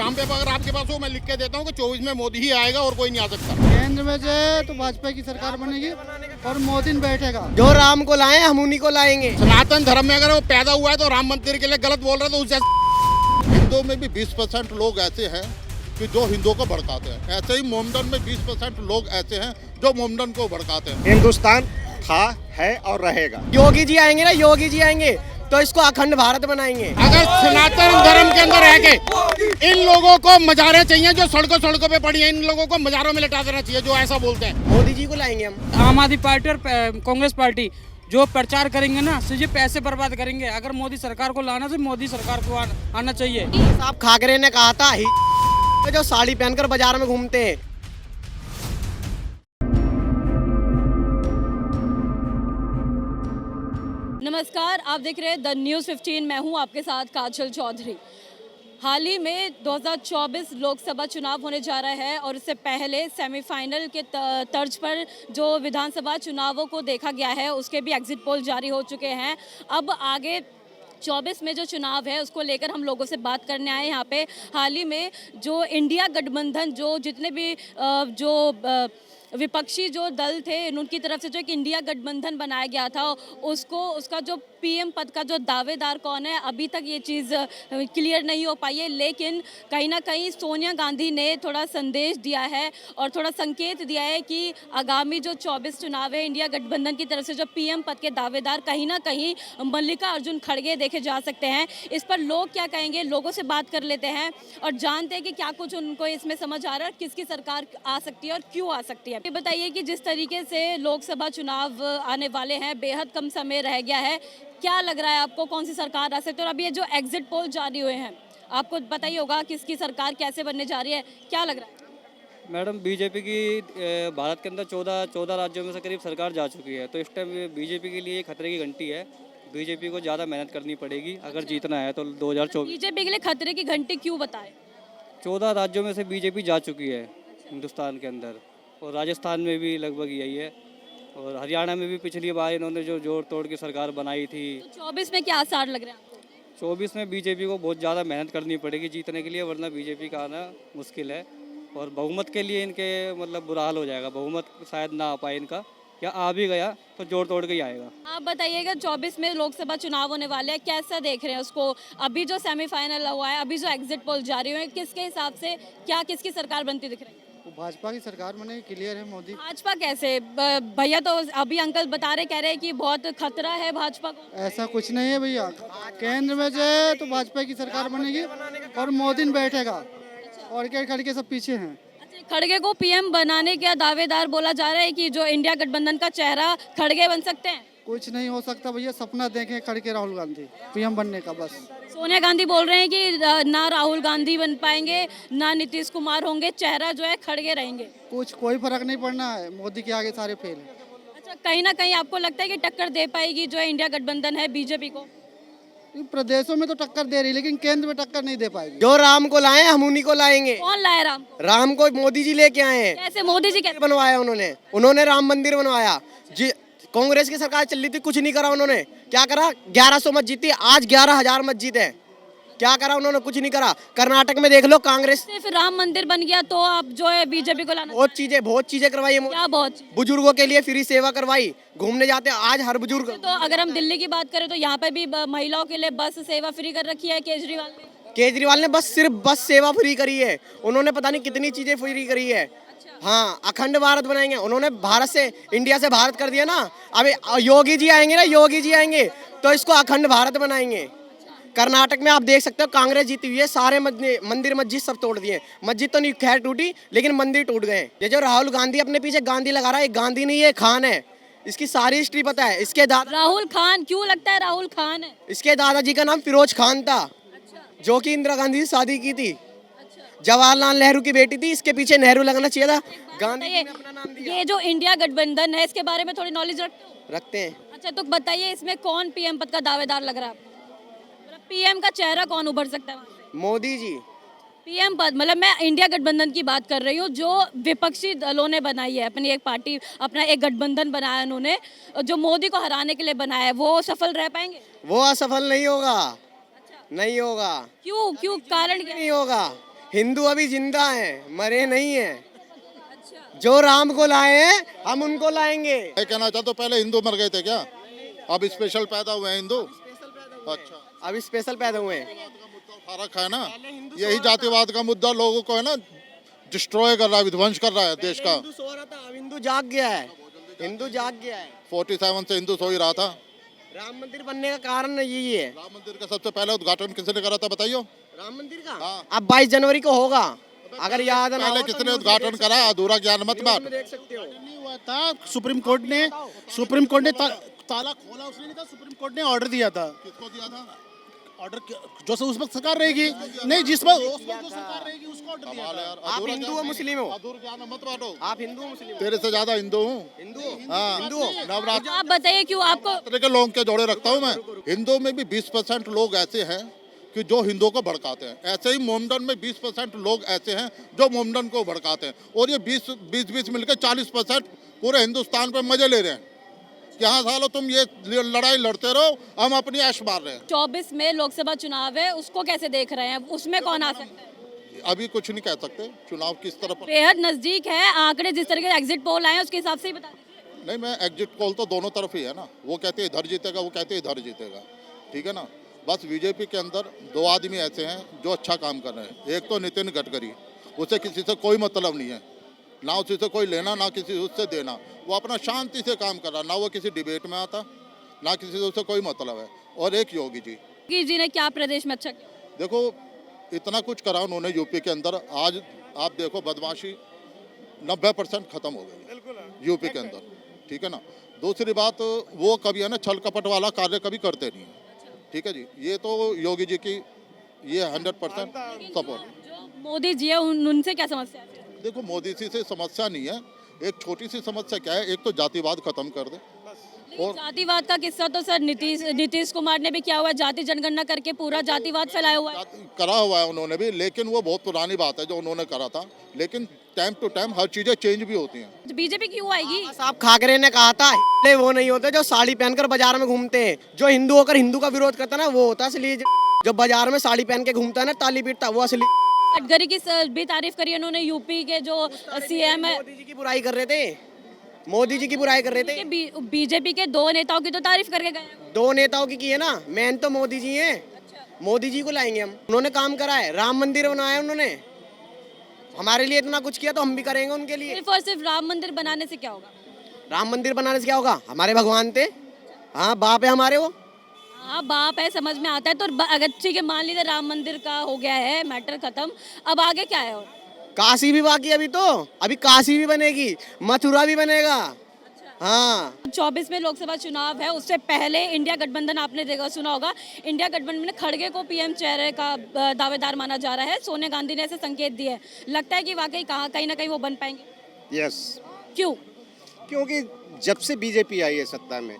Stamp paper अगर आपके पास हो, मैं लिख के देता हूँ कि 24 में मोदी ही आएगा और कोई नहीं आ सकता। केंद्र में जो है तो भाजपा की सरकार बनेगी और मोदी बैठेगा। जो राम को लाए हम उन्हीं को लाएंगे। सनातन धर्म में अगर वो पैदा हुआ है तो राम मंदिर के लिए गलत बोल रहे तो उससे हिंदुओं में भी 20% लोग ऐसे हैं कि जो हिंदुओं को भड़काते हैं। ऐसे ही मोमडन में 20% लोग ऐसे हैं जो मोमडन को भड़काते हैं। हिंदुस्तान था, है और रहेगा। योगी जी आएंगे ना, योगी जी आएंगे तो इसको अखंड भारत बनाएंगे। अगर सनातन धर्म के अंदर रह के इन लोगों को मजारे चाहिए जो सड़कों पे पड़ी हैं, इन लोगों को मजारों में लिटा देना चाहिए जो ऐसा बोलते हैं। मोदी जी को लाएंगे हम। आम आदमी पार्टी और कांग्रेस पार्टी जो प्रचार करेंगे ना, सिर्फ पैसे बर्बाद करेंगे। अगर मोदी सरकार को लाना तो मोदी सरकार को आना चाहिए। साहब खाकरे ने कहा था जो साड़ी पहनकर बाजार में घूमते हैं। नमस्कार, आप देख रहे हैं द न्यूज़ 15। मैं हूं आपके साथ काजल चौधरी। हाल ही में 2024 लोकसभा चुनाव होने जा रहा है और इससे पहले सेमीफाइनल के तर्ज पर जो विधानसभा चुनावों को देखा गया है उसके भी एग्जिट पोल जारी हो चुके हैं। अब आगे 24 में जो चुनाव है उसको लेकर हम लोगों से बात करने आए यहाँ पे। हाल ही में जो इंडिया गठबंधन जो जितने भी विपक्षी जो दल थे उनकी तरफ से जो एक इंडिया गठबंधन बनाया गया था उसका जो पीएम पद का जो दावेदार कौन है, अभी तक ये चीज़ क्लियर नहीं हो पाई है। लेकिन कहीं ना कहीं सोनिया गांधी ने थोड़ा संदेश दिया है और थोड़ा संकेत दिया है कि आगामी जो 24 चुनाव है इंडिया गठबंधन की तरफ से जो पीएम पद के दावेदार कहीं ना कहीं मल्लिकार्जुन खड़गे देखे जा सकते हैं। इस पर लोग क्या कहेंगे, लोगों से बात कर लेते हैं और जानते हैं कि क्या कुछ उनको इसमें समझ आ रहा है, किसकी सरकार आ सकती है और क्यों आ सकती है। ये बताइए कि जिस तरीके से लोकसभा चुनाव आने वाले हैं, बेहद कम समय रह गया है, क्या लग रहा है आपको कौन सी सरकार आ सकती है? और अभी ये जो एग्जिट पोल जारी हुए हैं आपको पता ही होगा किसकी सरकार कैसे बनने जा रही है, क्या लग रहा है? मैडम बीजेपी की भारत के अंदर 14 राज्यों में से करीब सरकार जा चुकी है, तो इस टाइम बीजेपी के लिए खतरे की घंटी है। बीजेपी को ज़्यादा मेहनत करनी पड़ेगी अगर जीतना है तो 2024। बीजेपी के लिए खतरे की घंटी क्यों बताए? 14 राज्यों में से बीजेपी जा चुकी है हिंदुस्तान के अंदर, और राजस्थान में भी लगभग यही है, और हरियाणा में भी पिछली बार इन्होंने जो जोड़ तोड़ की सरकार बनाई थी। तो 24 में क्या आसार लग रहे हैं? 24 में बीजेपी को बहुत ज़्यादा मेहनत करनी पड़ेगी जीतने के लिए, वरना बीजेपी का आना मुश्किल है। और बहुमत के लिए इनके मतलब बुरा हाल हो जाएगा। बहुमत शायद ना आ पाए इनका, या आ भी गया तो जोड़ तोड़ के ही आएगा। आप बताइएगा 24 में लोकसभा चुनाव होने वाले हैं, कैसा देख रहे हैं उसको? अभी जो सेमीफाइनल हुआ है, अभी जो एग्जिट पोल जारी हुए हैं, किसके हिसाब से क्या किसकी सरकार बनती दिख रही है? भाजपा की सरकार बनेगी, क्लियर है। मोदी भाजपा कैसे? भैया तो अभी अंकल बता रहे, कह रहे हैं कि बहुत खतरा है भाजपा को। ऐसा कुछ नहीं है भैया। केंद्र में जो है तो भाजपा की सरकार बनेगी और मोदी बैठेगा और क्या खड़के सब पीछे हैं। अच्छा, खड़गे को पीएम बनाने का दावेदार बोला जा रहा है कि जो इंडिया गठबंधन का चेहरा खड़गे बन सकते हैं। कुछ नहीं हो सकता भैया, सपना देखें खड़के राहुल गांधी पीएम बनने का बस। सोनिया गांधी बोल रहे हैं कि ना राहुल गांधी बन पाएंगे ना नीतीश कुमार होंगे, चेहरा जो है खड़गे रहेंगे। कोई फर्क नहीं पड़ना है, मोदी के आगे सारे फेल है। अच्छा, कहीं ना कहीं आपको लगता है कि टक्कर दे पाएगी जो इंडिया गठबंधन है बीजेपी को? इन प्रदेशों में तो टक्कर दे रही, लेकिन केंद्र में टक्कर नहीं दे पाएगी। जो राम को लाए हम उन्हीं को लाएंगे। कौन लाए राम? राम को मोदी जी लेके आए हैं। कैसे मोदी जी कैसे बनवाया उन्होंने राम मंदिर बनवाया जी। कांग्रेस की सरकार चल रही थी, कुछ नहीं करा उन्होंने। क्या करा? 1100 मस्जिद थी, आज 11,000 मस्जिद है। क्या करा उन्होंने? कुछ नहीं करा। कर्नाटक में देख लो, कांग्रेस सिर्फ राम मंदिर बन गया तो आप जो है बीजेपी को लाना? बहुत चीजें करवाई है। क्या बहुत? बुजुर्गों के लिए फ्री सेवा करवाई, घूमने जाते हैं आज हर बुजुर्ग। तो अगर हम दिल्ली की बात करें तो यहाँ पे भी महिलाओं के लिए बस सेवा फ्री कर रखी है केजरीवाल ने। बस सिर्फ बस सेवा फ्री करी है उन्होंने, पता नहीं कितनी चीजें फ्री करी है। हाँ, अखंड भारत बनाएंगे उन्होंने। भारत से इंडिया से भारत कर दिया ना। अभी योगी जी आएंगे तो इसको अखंड भारत बनाएंगे। कर्नाटक में आप देख सकते हो कांग्रेस जीती हुई है, सारे मंदिर मस्जिद सब तोड़ दिए। मस्जिद तो नहीं खैर टूटी, लेकिन मंदिर टूट गए। ये जो राहुल गांधी अपने पीछे गांधी लगा रहा है, ये गांधी नहीं है, खान है। इसकी सारी हिस्ट्री पता है। इसके दादा राहुल खान क्यों लगता है राहुल खान है? इसके दादाजी का नाम फिरोज खान था, जो कि इंदिरा गांधी से शादी की थी। जवाहरलाल नेहरू की बेटी थी, इसके पीछे नेहरू लगना चाहिए था। गांधी ने अपना नाम दिया। ये जो इंडिया गठबंधन है इसके बारे में थोड़ी नॉलेज रखते हैं। अच्छा, तो बताइए इसमें कौन पीएम पद का दावेदार लग रहा है? पीएम का चेहरा कौन उभर सकता है? मोदी जी। पीएम पद मतलब मैं इंडिया गठबंधन की बात कर रही हूँ, जो विपक्षी दलों ने बनाई है अपनी एक पार्टी, अपना एक गठबंधन बनाया उन्होंने, जो मोदी को हराने के लिए बनाया है, वो सफल रह पाएंगे? वो असफल नहीं होगा। नहीं होगा। क्यों कारण क्या? नहीं होगा हिंदू अभी जिंदा हैं, मरे नहीं हैं। जो राम को लाए हैं हम उनको लाएंगे। मैं कहना चाहता हूँ, पहले हिंदू मर गए थे क्या? अब स्पेशल पैदा हुए हैं हिंदू। अच्छा, अभी स्पेशल पैदा हुए हैं। फर्क है ना, यही जातिवाद का मुद्दा लोगों को है ना डिस्ट्रॉय कर रहा है, विध्वंस कर रहा है देश का। हिंदू सो रहा था, अब हिंदू जाग गया है। हिंदू जाग गया है। 47 से हिंदू सो ही रहा था। राम मंदिर बनने का कारण यही है। राम मंदिर का सबसे पहले उद्घाटन किसने करा था बताइयो? राम मंदिर का हाँ। अब 22 जनवरी को होगा, अगर याद ना पहले हो तो किसने न्यूज़ में उद्घाटन देख करा? अधूरा ज्ञान मत न्यूज़ बांट। में देख सकते हो। नहीं हुआ था, सुप्रीम कोर्ट ने ताला खोला, उसने नहीं था, सुप्रीम कोर्ट ने ऑर्डर दिया था। किसको दिया था? ऑर्डर जो उस वक्त सरकार रहेगी, नहीं जिस वक्त उस वक्त जो सरकार रहेगी उसको ऑर्डर दिया कमाल है था। यार, आप अधूरा हिंदू ज्ञान हो नहीं। मुस्लिम हो? अधूरा ज्ञान मत बांटो। आप हिंदू हो मुस्लिम हो? तेरे से ज्यादा हिंदू हूँ। हिंदू हो? हाँ, हिंदू हो? नवरात्र आप बताइए क्यों आपको तरह के लोगों के जोड़े रखता हूँ मैं। हिंदू में भी 20% लोग ऐसे हैं कि जो हिंदुओं को भड़काते हैं। ऐसे ही मोमडन में 20% लोग ऐसे हैं जो मोमडन को भड़काते हैं। और ये 20 मिलकर 40% पूरे हिंदुस्तान पे मजे ले रहे हैं। यहाँ सालों तुम ये लड़ाई लड़ते रहो, हम अपनी ऐश मार रहे हैं। 24 में लोकसभा चुनाव है, उसको कैसे देख रहे हैं? उसमें कौन आ सकता है? अभी कुछ नहीं कह सकते, चुनाव किस तरफ। बेहद नजदीक है, आंकड़े जिस तरह के एग्जिट पोल आए हैं उसके हिसाब से ही बता दीजिए। नहीं, मैं एग्जिट पोल तो दोनों तरफ ही है ना। वो कहते हैं इधर जीतेगा, वो कहते हैं इधर जीतेगा, ठीक है ना। बस बीजेपी के अंदर 2 आदमी ऐसे हैं जो अच्छा काम कर रहे हैं। एक तो नितिन गडकरी, उसे किसी से कोई मतलब नहीं है, ना उसी से कोई लेना ना किसी उससे देना। वो अपना शांति से काम कर रहा, ना वो किसी डिबेट में आता, ना किसी से उससे कोई मतलब है। और एक योगी जी ने क्या प्रदेश में अच्छा किया? देखो, इतना कुछ करा उन्होंने यूपी के अंदर। आज आप देखो, बदमाशी 90% खत्म हो गई यूपी के अंदर, ठीक है ना। दूसरी बात, वो कभी है ना छल कपट वाला कार्य कभी करते नहीं, ठीक है जी। ये तो योगी जी की ये 100% सपोर्ट। जो मोदी जी है उनसे क्या समस्या है? देखो, मोदी जी से समस्या नहीं है, एक छोटी सी समस्या क्या है, एक तो जातिवाद खत्म कर दे। और जातिवाद का किस्सा तो सर नीतीश कुमार ने भी किया हुआ है, जाति जनगणना करके पूरा जातिवाद फैलाया हुआ है। करा हुआ है उन्होंने भी, लेकिन वो बहुत पुरानी बात है जो उन्होंने करा था। लेकिन टाइम टू टाइम हर चीजें चेंज भी होती हैं। तो बीजेपी क्यों आएगी? साहब खाकरे ने कहा था, "हिंदू वो नहीं होते जो साड़ी पहनकर बाजार में घूमते हैं। जो हिंदू होकर हिंदू का विरोध करता है ना, वो होता है असली। जो बाजार में साड़ी पहन के घूमता है ना, ताली पीटता, वो असली। गडकरी की भी तारीफ करी उन्होंने, यूपी के जो सीएम है। मोदी जी की बुराई कर रहे थे, मोदी जी की बुराई कर रहे थे। बीजेपी के 2 नेताओं की तो तारीफ करके गए हैं। 2 नेताओं की है ना, मेन तो मोदी जी हैं। मोदी जी को लाएंगे हम। उन्होंने काम करा है, राम मंदिर बनाया उन्होंने, हमारे लिए इतना कुछ किया तो हम भी करेंगे उनके लिए। सिर्फ और सिर्फ राम मंदिर बनाने से क्या होगा? राम मंदिर बनाने से क्या होगा? हमारे भगवान थे, हाँ बाप है हमारे वो। हाँ, बाप है, समझ में आता है। तो अगर ठीक है, मान लीजिए राम मंदिर का हो गया है, मैटर खत्म, अब आगे क्या है? और काशी भी बाकी अभी तो, अभी काशी भी बनेगी, मथुरा भी बनेगा। हाँ, 24 में लोकसभा चुनाव है, उससे पहले इंडिया गठबंधन आपने देखा सुना होगा, इंडिया गठबंधन में खड़गे को पीएम चेहरे का दावेदार माना जा रहा है। सोनिया गांधी ने ऐसे संकेत दिए हैं। लगता है कि वाकई कहीं ना कहीं वो बन पाएंगे? यस, क्यों? क्योंकि जब से बीजेपी आई है सत्ता में,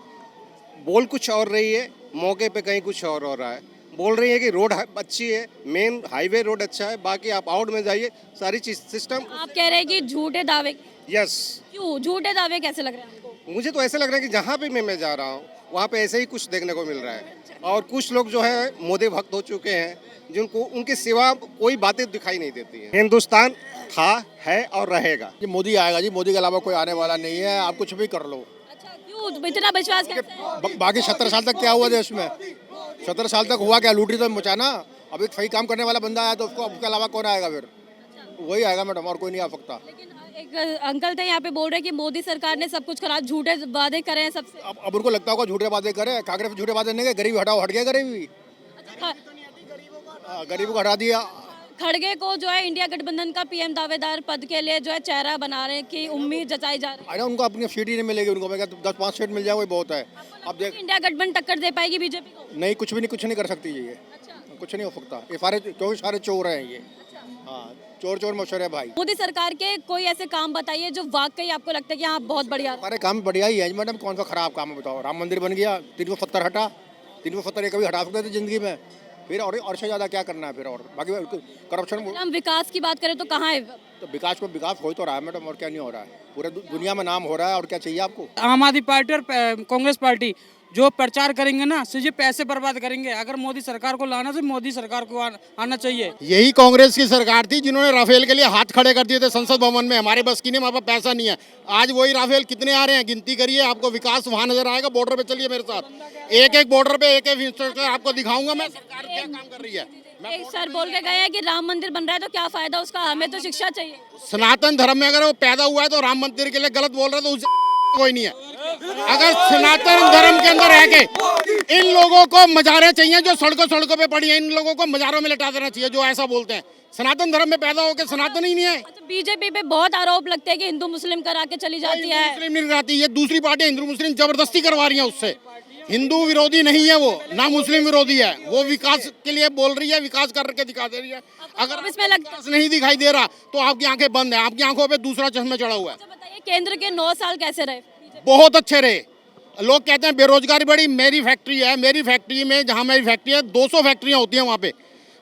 बोल कुछ और रही है, मौके पे कहीं कुछ और हो रहा है। बोल रही है कि रोड अच्छी है, मेन हाईवे रोड अच्छा है, बाकी आप आउट में जाइए, सारी चीज सिस्टम। आप कह रहे हैं कि झूठे दावे? यस, क्यों झूठे दावे कैसे लग रहे हैं आपको? मुझे तो ऐसा लग रहा है कि जहाँ पे मैं जा रहा हूँ वहाँ पे ऐसे ही कुछ देखने को मिल रहा है। और कुछ लोग जो है मोदी भक्त हो चुके हैं, जिनको उनके सिवा कोई बातें दिखाई नहीं देती हैं। हिंदुस्तान था, है और रहेगा। ये मोदी आएगा जी, मोदी के अलावा कोई आने वाला नहीं है। आप कुछ भी कर लो। अच्छा, क्यों इतना विश्वास कैसे है? बाकी 17 साल तक क्या हुआ देश में? 17 साल तक हुआ क्या? लूटी तो मचाना। अब एक सही काम करने वाला बंदा आया तो उसके अलावा कौन आएगा? फिर वही आएगा मैडम, और कोई नहीं आ सकता। लेकिन एक अंकल थे यहाँ पे बोल रहे हैं कि मोदी सरकार ने सब कुछ करा, झूठे वादे करे हैं सबसे। अब उनको लगता होगा झूठे वादे करे। कांग्रेस झूठे वादे नहीं, गरीबी हटाओ, हट गया गरीबी। गरीबी को हटा दिया। खड़गे को जो है इंडिया गठबंधन का पीएम दावेदार पद के लिए जो है चेहरा बनाने की उम्मीद जताई जा रही है। अरे उनको अपनी सीट ही नहीं मिलेगी। उनको मैं 10-5 सीट मिल जाए वही बहुत है। अब देख, इंडिया गठबंधन टक्कर दे पाएगी बीजेपी को? नहीं, कुछ भी नहीं, कुछ नहीं कर सकती ये। कुछ नहीं हो सकता। ये सारे, क्योंकि सारे चोर हैं ये। हाँ, चोर चोर मशहूर है भाई। मोदी सरकार के कोई ऐसे काम बताइए जो वाकई आपको लगता है कि हाँ बहुत बढ़िया। सारे काम बढ़िया ही है मैडम। कौन सा खराब काम है बताओ? राम मंदिर बन गया, 370 हटा। 370 कभी हटा सकते थे जिंदगी में। फिर और से ज़्यादा क्या करना है फिर? और बाकी करप्शन। हम विकास की बात करें तो कहाँ है तो विकास को विकास हो तो रहा है मैडम, और क्या नहीं हो रहा है। पूरे दुनिया में नाम हो रहा है, और क्या चाहिए आपको। आम आदमी पार्टी और कांग्रेस पार्टी जो प्रचार करेंगे ना, सिर्फ पैसे बर्बाद करेंगे। अगर मोदी सरकार को लाना तो मोदी सरकार को आना चाहिए। यही कांग्रेस की सरकार थी जिन्होंने राफेल के लिए हाथ खड़े कर दिए थे संसद भवन में। हमारे बस की नहीं, हमारे पास पैसा नहीं है। आज वही राफेल कितने आ रहे हैं, गिनती करिए, आपको विकास वहां नजर आएगा। बॉर्डर पे चलिए मेरे साथ, एक एक बॉर्डर पे एक एक इंस्ट्रक्टर आपको दिखाऊंगा मैं, सरकार क्या काम कर रही है। एक सर बोल के गए हैं कि राम मंदिर बन रहा है तो क्या फायदा उसका, हमें तो शिक्षा चाहिए। सनातन धर्म में अगर वो पैदा हुआ है तो राम मंदिर के लिए गलत बोल रहा है तो उस कोई नहीं है। अगर सनातन धर्म के अंदर रह के इन लोगों को मजारें चाहिए जो सड़कों पे पड़ी हैं, इन लोगों को मजारों में लिटा देना चाहिए जो ऐसा बोलते हैं। सनातन धर्म में पैदा होकर सनातन ही नहीं है। अच्छा, बीजेपी पे बहुत आरोप लगते हैं कि हिंदू मुस्लिम करा के चली जाती है। मुस्लिम नहीं रहती, ये दूसरी पार्टी हिंदू मुस्लिम जबरदस्ती करवा रही है उससे। हिंदू विरोधी नहीं है वो, ना मुस्लिम विरोधी है। वो विकास के लिए बोल रही है, विकास करके दिखा दे रही है। अगर इसमें विकास नहीं दिखाई दे रहा तो आपकी आंखें बंद है, आपकी आंखों पे दूसरा चश्मा चढ़ा हुआ है। अच्छा बताइए, केंद्र के 9 साल कैसे रहे? बहुत अच्छे रहे। लोग कहते हैं बेरोजगारी बढ़ी, मेरी फैक्ट्री है, मेरी फैक्ट्री में, जहाँ मेरी फैक्ट्री है 200 फैक्ट्रियाँ होती हैं वहाँ पे।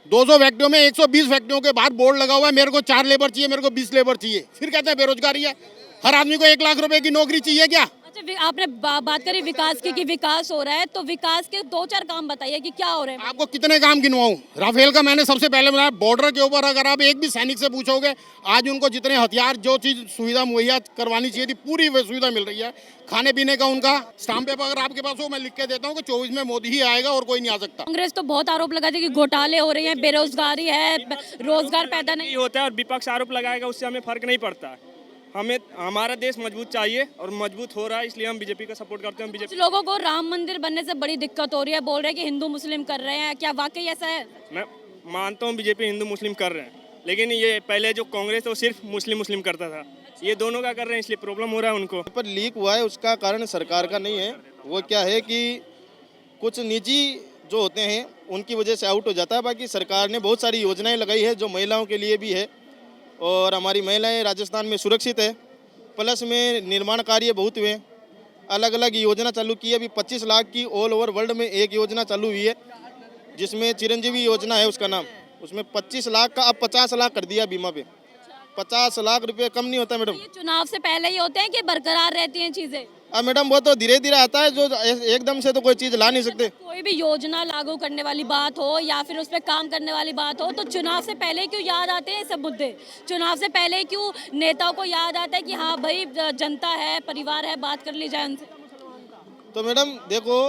200 फैक्ट्रियों में 120 फैक्ट्रियों के बाहर बोर्ड लगा हुआ है मेरे को 4 लेबर चाहिए, मेरे को 20 लेबर चाहिए। फिर कहते हैं बेरोजगारी है। हर आदमी को 1 लाख रुपए की नौकरी चाहिए क्या? अच्छा, आपने बात करी विकास की कि विकास हो रहा है, तो विकास के 2-4 काम बताइए कि क्या हो रहे हैं। आपको कितने काम गिनवाऊं? राफेल का मैंने सबसे पहले बताया। बॉर्डर के ऊपर अगर आप एक भी सैनिक से पूछोगे, आज उनको जितने हथियार, जो चीज सुविधा मुहैया करवानी चाहिए थी, पूरी सुविधा मिल रही है। खाने पीने का उनका स्टाम्प पेपर अगर आपके पास हो, मैं लिख के देता हूँ कि 24 में मोदी ही आएगा और कोई नहीं आ सकता। कांग्रेस तो बहुत आरोप लगाती है कि घोटाले हो रहे हैं, बेरोजगारी है, रोजगार पैदा नहीं होता है, और विपक्ष आरोप लगाएगा उससे हमें फर्क नहीं पड़ता। हमें हमारा देश मजबूत चाहिए और मजबूत हो रहा है, इसलिए हम बीजेपी का सपोर्ट करते हैं। बीजेपी लोगों को राम मंदिर बनने से बड़ी दिक्कत हो रही है, बोल रहे हैं कि हिंदू मुस्लिम कर रहे हैं, क्या वाकई ऐसा है? मैं मानता हूँ बीजेपी हिंदू मुस्लिम कर रहे हैं, लेकिन ये पहले जो कांग्रेस है वो सिर्फ मुस्लिम करता था। ये दोनों का कर रहे हैं, इसलिए प्रॉब्लम हो रहा है उनको। पर लीक हुआ है उसका कारण सरकार का नहीं है। वो क्या है कि कुछ निजी जो होते हैं उनकी वजह से आउट हो जाता है। बाकी सरकार ने बहुत सारी योजनाएं लगाई है जो महिलाओं के लिए भी है, और हमारी महिलाएं राजस्थान में सुरक्षित है। प्लस में निर्माण कार्य बहुत हुए, अलग अलग योजना चालू की है। अभी 25 लाख की ऑल ओवर वर्ल्ड में एक योजना चालू हुई है, जिसमें चिरंजीवी योजना है उसका नाम। उसमें 25 लाख का अब 50 लाख कर दिया बीमा पे। 50 लाख रुपए कम नहीं होता मैडम। ये चुनाव से पहले ही होते हैं कि बरकरार रहती हैं चीजें? अब मैडम वो तो धीरे धीरे आता है, जो एकदम से तो कोई चीज़ ला नहीं सकते। कोई भी योजना लागू करने वाली बात हो या फिर उस पर काम करने वाली बात हो, तो चुनाव से पहले क्यों याद आते हैं सब मुद्दे? चुनाव से पहले क्यों नेताओं को याद आता है कि हाँ भाई जनता है, परिवार है, बात कर ली जाए उनसे? तो मैडम देखो,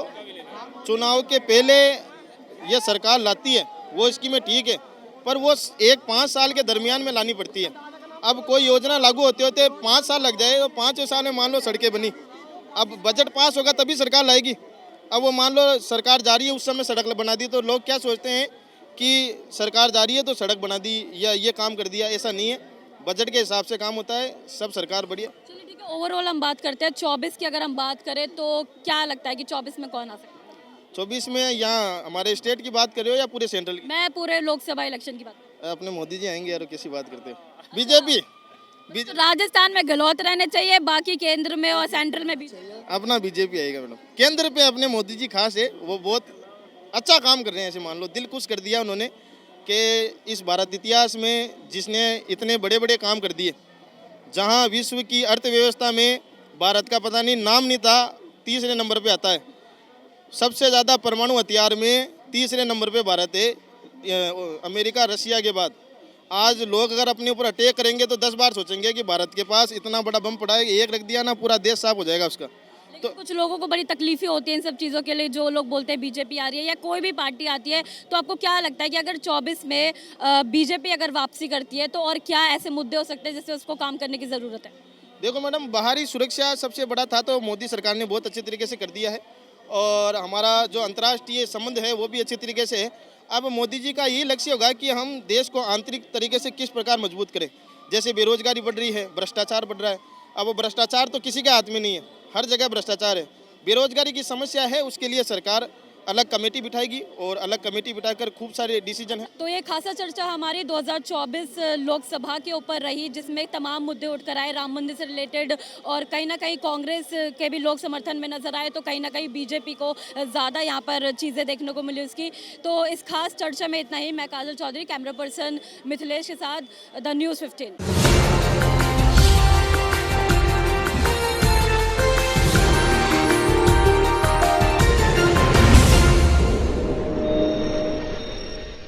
चुनाव के पहले ये सरकार लाती है वो स्कीमें ठीक है, पर वो 5 साल के दरमियान में लानी पड़ती है। अब कोई योजना लागू होते होते 5 साल लग जाए, तो 5 साल में मान लो सड़कें बनी, अब बजट पास होगा तभी सरकार लाएगी। अब वो मान लो सरकार जा रही है, उस समय सड़क बना दी, तो लोग क्या सोचते हैं कि सरकार जा रही है तो सड़क बना दी या ये काम कर दिया। ऐसा नहीं है, बजट के हिसाब से काम होता है, सब सरकार बढ़िया। चलिए ठीक है, ओवरऑल हम बात करते हैं 24 की। अगर हम बात करें तो क्या लगता है कि 24 में कौन आ सकता है? 24 में यहाँ हमारे स्टेट की बात कर रहे हो या पूरे सेंट्रल की? मैं पूरे लोकसभा इलेक्शन की बात। अपने मोदी जी आएंगे यार, कैसी बात करते हो? बीजेपी तो राजस्थान में गहलोत रहने चाहिए, बाकी केंद्र में और सेंट्रल में भी अपना बीजेपी आएगा मैडम। केंद्र पे अपने मोदी जी खास है, वो बहुत अच्छा काम कर रहे हैं। ऐसे मान लो दिल खुश कर दिया उन्होंने कि इस भारत इतिहास में जिसने इतने बड़े बड़े काम कर दिए, जहां विश्व की अर्थव्यवस्था में भारत का पता नहीं नाम नहीं था, 3रे नंबर पे आता है। सबसे ज़्यादा परमाणु हथियार में 3रे नंबर पे भारत है, अमेरिका रशिया के बाद। आज लोग अगर अपने ऊपर अटैक करेंगे तो 10 बार सोचेंगे कि भारत के पास इतना बड़ा बम पड़ा है, एक रख दिया ना पूरा देश साफ हो जाएगा उसका। तो कुछ लोगों को बड़ी तकलीफें होती हैं इन सब चीज़ों के लिए, जो लोग बोलते हैं बीजेपी आ रही है या कोई भी पार्टी आती है, तो आपको क्या लगता है कि अगर 24 में बीजेपी अगर वापसी करती है तो और क्या ऐसे मुद्दे हो सकते हैं जिससे उसको काम करने की ज़रूरत है? देखो मैडम, बाहरी सुरक्षा सबसे बड़ा था तो मोदी सरकार ने बहुत अच्छे तरीके से कर दिया है, और हमारा जो अंतर्राष्ट्रीय संबंध है वो भी अच्छे तरीके से है। अब मोदी जी का यही लक्ष्य होगा कि हम देश को आंतरिक तरीके से किस प्रकार मजबूत करें। जैसे बेरोजगारी बढ़ रही है, भ्रष्टाचार बढ़ रहा है। अब वो भ्रष्टाचार तो किसी के हाथ में नहीं है, हर जगह भ्रष्टाचार है। बेरोजगारी की समस्या है, उसके लिए सरकार अलग कमेटी बिठाएगी और अलग कमेटी बिठाकर खूब सारे डिसीजन है। तो ये खासा चर्चा हमारी 2024 लोकसभा के ऊपर रही, जिसमें तमाम मुद्दे उठकर आए राम मंदिर से रिलेटेड, और कहीं ना कहीं कांग्रेस के भी लोग समर्थन में नजर आए, तो कहीं ना कहीं बीजेपी को ज़्यादा यहाँ पर चीज़ें देखने को मिली उसकी। तो इस खास चर्चा में इतना ही। मैं काजल चौधरी, कैमरा पर्सन मिथिलेश के साथ, द न्यूज़ 15।